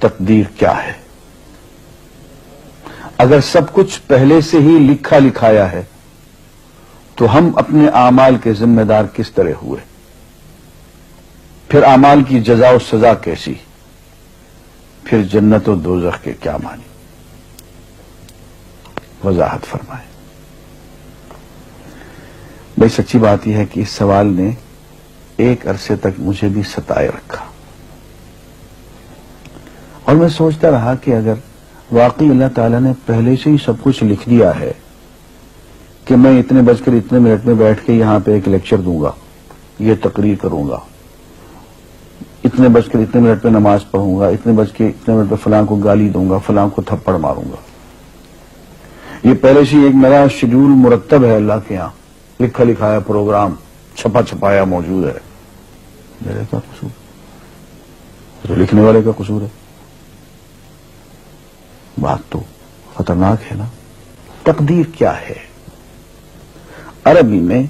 تقدیر کیا ہے؟ اگر سب کچھ پہلے سے ہی لکھا لکھایا ہے تو ہم اپنے اعمال کے ذمہ دار کس طرح ہوئے؟ پھر اعمال کی جزا و سزا کیسی؟ پھر جنت و دوزخ کے کیا معنی؟ وضاحت فرمائیں۔ بھئی سچی بات یہ ہے کہ اس سوال نے ایک عرصے تک مجھے بھی ستائے رکھا، اور میں سوچتا رہا کہ اگر واقعی اللہ تعالیٰ نے پہلے سے ہی سب کچھ لکھ دیا ہے کہ میں اتنے بج کر اتنے منٹ میں بیٹھ کے یہاں پہ ایک لیکچر دوں گا، یہ تقریر کروں گا، اتنے بج کر اتنے منٹ پہ نماز پڑھوں گا، اتنے بج کے اتنے منٹ پہ فلاں کو گالی دوں گا، فلاں کو تھپڑ ماروں گا، یہ پہلے سے ایک میرا شیڈول مرتب ہے اللہ کے یہاں، لکھا لکھایا پروگرام چھپا چھپایا موجود ہے، میرے کا قصور؟ تو لکھنے والے کا قصور ہے۔ بات تو خطرناک ہے نا۔ تقدیر کیا ہے؟ عربی میں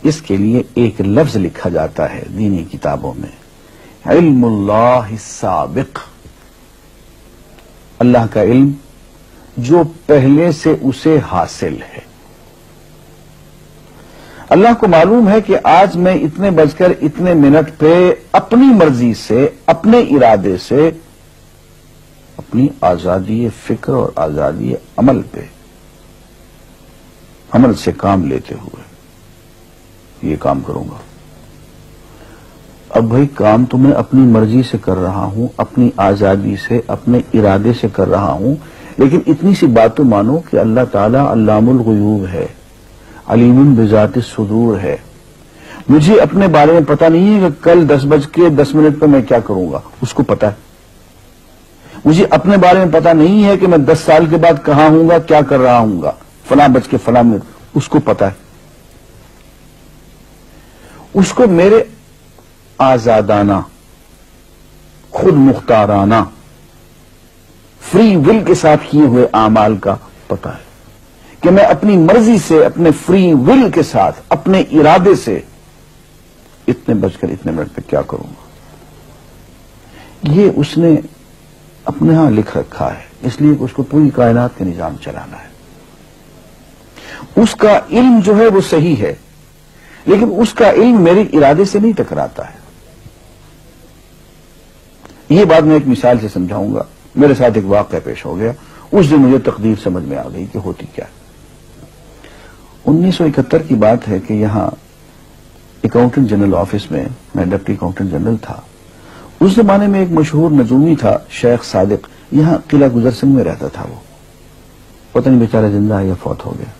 اس کے لیے ایک لفظ لکھا جاتا ہے دینی کتابوں میں، علم اللہ السابق، اللہ کا علم جو پہلے سے اسے حاصل ہے۔ اللہ کو معلوم ہے کہ آج میں اتنے بج کر اتنے منٹ پہ اپنی مرضی سے، اپنے ارادے سے، اپنی آزادی فکر اور آزادی عمل پہ، عمل سے کام لیتے ہوئے یہ کام کروں گا۔ اب بھائی کام تو میں اپنی مرضی سے کر رہا ہوں، اپنی آزادی سے، اپنے ارادے سے کر رہا ہوں، لیکن اتنی سی بات تو مانو کہ اللہ تعالیٰ علام الغیوب ہے، علیم بذات الصدور ہے۔ مجھے اپنے بارے میں پتہ نہیں ہے کہ کل 10:10 پہ میں کیا کروں گا، اس کو پتہ ہے۔ مجھے اپنے بارے میں پتہ نہیں ہے کہ میں 10 سال کے بعد کہاں ہوں گا، کیا کر رہا ہوں گا، فلاں بج کے فلاں منٹ، اس کو پتہ ہے۔ اس کو میرے آزادانہ، خود مختارانہ، فری ول کے ساتھ کیے ہوئے اعمال کا پتہ ہے کہ میں اپنی مرضی سے، اپنے فری ول کے ساتھ، اپنے ارادے سے اتنے بج کر اتنے منٹ پہ کیا کروں گا۔ یہ اس نے اپنے ہاں لکھ رکھا ہے، اس لیے کہ اس کو پوری کائنات کا نظام چلانا ہے۔ اس کا علم جو ہے وہ صحیح ہے، لیکن اس کا علم میرے ارادے سے نہیں ٹکراتا ہے۔ یہ بات میں ایک مثال سے سمجھاؤں گا۔ میرے ساتھ ایک واقعہ پیش ہو گیا، اس دن مجھے تقدیر سمجھ میں آ گئی کہ ہوتی کیا ہے۔ 1971 کی بات ہے کہ یہاں اکاؤنٹنٹ جنرل آفس میں میں ڈپٹی اکاؤنٹنٹ جنرل تھا۔ اس زمانے میں ایک مشہور نجومی تھا شیخ صادق، یہاں قلعہ گزر سنگھ میں رہتا تھا۔ وہ پتہ نہیں بیچارہ زندہ ہے یا فوت ہو گیا۔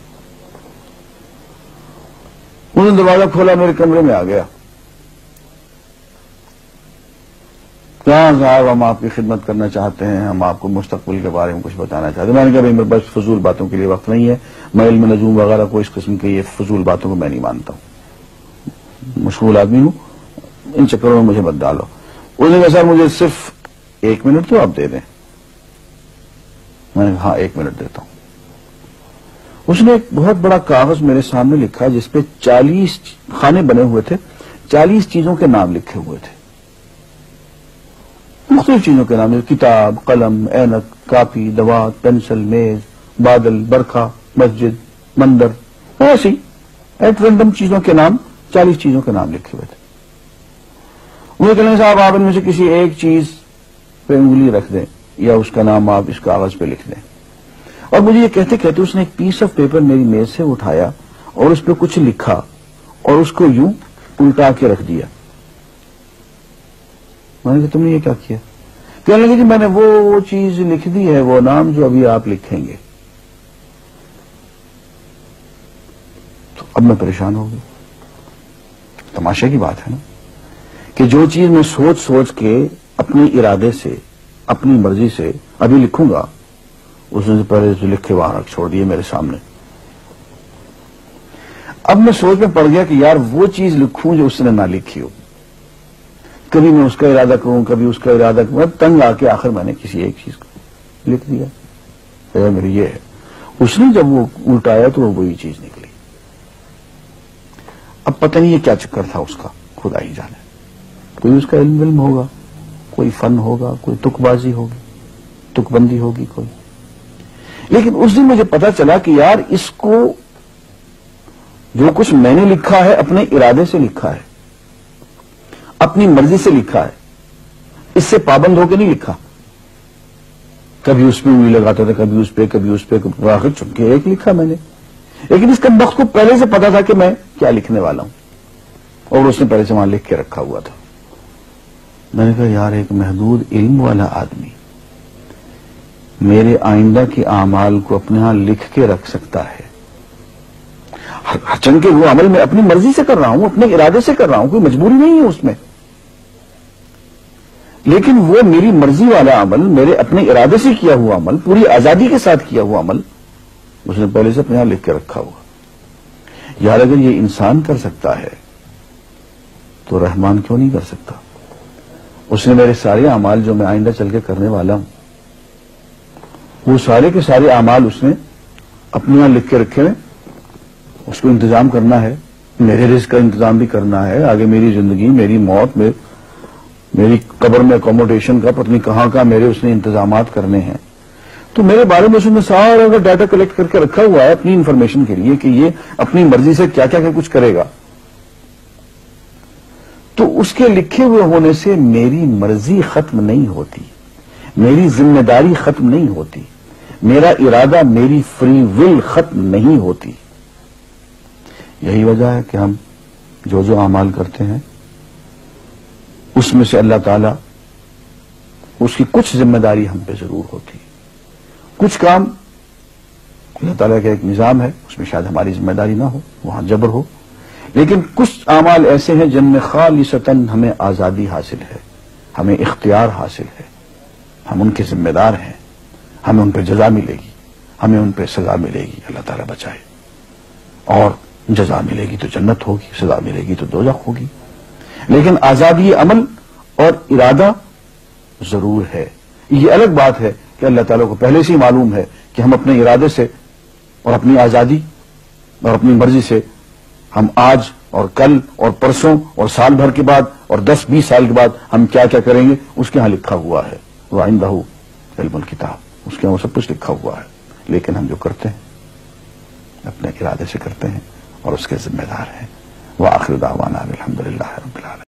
انہوں نے دروازہ کھولا، میرے کمرے میں آ گیا۔ کہاں صاحب ہم آپ کی خدمت کرنا چاہتے ہیں، ہم آپ کو مستقبل کے بارے میں کچھ بتانا چاہتے ہیں۔ میں نے کہا بھائی میرے پاس فضول باتوں کے لیے وقت نہیں ہے، میں علم نجوم وغیرہ کو اس قسم کے یہ فضول باتوں کو میں نہیں مانتا ہوں، مشغول آدمی ہوں، ان چکروں میں مجھے مت ڈالو۔ اس نے کہا سر مجھے صرف 1 منٹ تو آپ دے دیں۔ میں نے کہا ہاں 1 منٹ دیتا ہوں۔ اس نے ایک بہت بڑا کاغذ میرے سامنے لکھا جس پہ 40 خانے بنے ہوئے تھے، 40 چیزوں کے نام لکھے ہوئے تھے، مختلف چیزوں کے نام، کتاب، قلم، اینک، کاپی، دوات، پینسل، میز، بادل، برکھا، مسجد، مندر، ایسی ایٹ رینڈم چیزوں کے نام، 40 چیزوں کے نام لکھے ہوئے تھے۔ مجھے کہنے صاحب آپ ان میں سے کسی ایک چیز پہ انگلی رکھ دیں یا اس کا نام آپ اس کاغذ پہ لکھ دیں۔ اور مجھے یہ کہتے کہتے اس نے ایک پیس آف پیپر میری میز سے اٹھایا اور اس پہ کچھ لکھا اور اس کو یوں الٹا کے رکھ دیا۔ میں نے کہا تم نے یہ کیا کیا؟ کہنے لگے جی میں نے وہ چیز لکھ دی ہے، وہ نام جو ابھی آپ لکھیں گے۔ تو اب میں پریشان ہو گیا۔ تماشے کی بات ہے نا کہ جو چیز میں سوچ سوچ کے اپنے ارادے سے، اپنی مرضی سے ابھی لکھوں گا، اس نے پہلے جو لکھے وہاں رکھ چھوڑ دیے میرے سامنے۔ اب میں سوچ میں پڑ گیا کہ یار وہ چیز لکھوں جو اس نے نہ لکھی ہو، کبھی میں اس کا ارادہ کروں، کبھی اس کا ارادہ کروں، تنگ آ کے آخر میں نے کسی ایک چیز کو لکھ دیا، میری یہ ہے۔ اس نے جب وہ الٹایا تو وہ وہی چیز نکلی۔ اب پتہ نہیں یہ کیا چکر تھا اس کا، خدا ہی جانے۔ کوئی اس کا علم ہوگا، کوئی فن ہوگا، کوئی تک بازی ہوگی، تک بندی ہوگی کوئی. لیکن اس دن مجھے پتا چلا کہ یار اس کو جو کچھ میں نے لکھا ہے اپنے ارادے سے لکھا ہے, اپنی مرضی سے لکھا ہے, اس سے پابند ہو کے نہیں لکھا. کبھی اس میں انگلی لگاتا تھا, کبھی اس پہ, آخر چونکہ ایک لکھا میں نے. لیکن اس کا وقت کو پہلے سے پتا تھا کہ میں کیا لکھنے والا ہوں, اور اس نے پہلے سے وہاں لکھ کے رکھا ہوا تھا. میں نے کہا یار ایک محدود علم والا آدمی میرے آئندہ کے اعمال کو اپنے ہاں لکھ کے رکھ سکتا ہے, چونکہ وہ عمل میں اپنی مرضی سے کر رہا ہوں, اپنے ارادے سے کر رہا ہوں, کوئی مجبوری نہیں ہے اس میں, لیکن وہ میری مرضی والا عمل, میرے اپنے ارادے سے کیا ہوا عمل, پوری آزادی کے ساتھ کیا ہوا عمل, اس نے پہلے سے اپنے یہاں لکھ کے رکھا ہوا. یار اگر یہ انسان کر سکتا ہے تو رحمان کیوں نہیں کر سکتا؟ اس نے میرے سارے اعمال جو میں آئندہ چل کے کرنے والا ہوں, وہ سارے کے سارے اعمال اس نے اپنے یہاں لکھ کے رکھے ہیں. اس کو انتظام کرنا ہے, میرے رزق کا انتظام بھی کرنا ہے, آگے میری زندگی, میری موت, میری قبر میں اکوموڈیشن کا پتہ نہیں کہاں کا میرے اس نے انتظامات کرنے ہیں. تو میرے بارے میں اس نے سارا کا ڈاٹا کلیکٹ کر کے رکھا ہوا ہے اپنی انفارمیشن کے لیے کہ یہ اپنی مرضی سے کیا کیا کچھ کرے گا. تو اس کے لکھے ہوئے ہونے سے میری مرضی ختم نہیں ہوتی, میری ذمہ داری ختم نہیں ہوتی, میرا ارادہ, میری فری ول ختم نہیں ہوتی. یہی وجہ ہے کہ ہم جو اعمال کرتے ہیں اس میں سے اللہ تعالیٰ اس کی کچھ ذمہ داری ہم پہ ضرور ہوتی. کچھ کام اللہ تعالیٰ کا ایک نظام ہے, اس میں شاید ہماری ذمہ داری نہ ہو, وہاں جبر ہو, لیکن کچھ اعمال ایسے ہیں جن میں خالصتاً ہمیں آزادی حاصل ہے, ہمیں اختیار حاصل ہے, ہم ان کے ذمہ دار ہیں, ہمیں ان پہ جزا ملے گی, ہمیں ان پہ سزا ملے گی, اللہ تعالیٰ بچائے. اور جزا ملے گی تو جنت ہوگی, سزا ملے گی تو دوزخ ہوگی. لیکن آزادی عمل اور ارادہ ضرور ہے. یہ الگ بات ہے کہ اللہ تعالیٰ کو پہلے سے ہی معلوم ہے کہ ہم اپنے ارادے سے اور اپنی آزادی اور اپنی مرضی سے ہم آج اور کل اور پرسوں اور سال بھر کے بعد اور 10-20 سال کے بعد ہم کیا کیا کریں گے اس کے ہاں لکھا ہوا ہے. وَعِندَهُ عِلْمُ الْكِتَابِ, اس کے ہاں وہ سب کچھ لکھا ہوا ہے. لیکن ہم جو کرتے ہیں اپنے ارادے سے کرتے ہیں اور اس کے ذمہ دار ہیں. وآخر دعوانا الحمدللہ رب العالمین.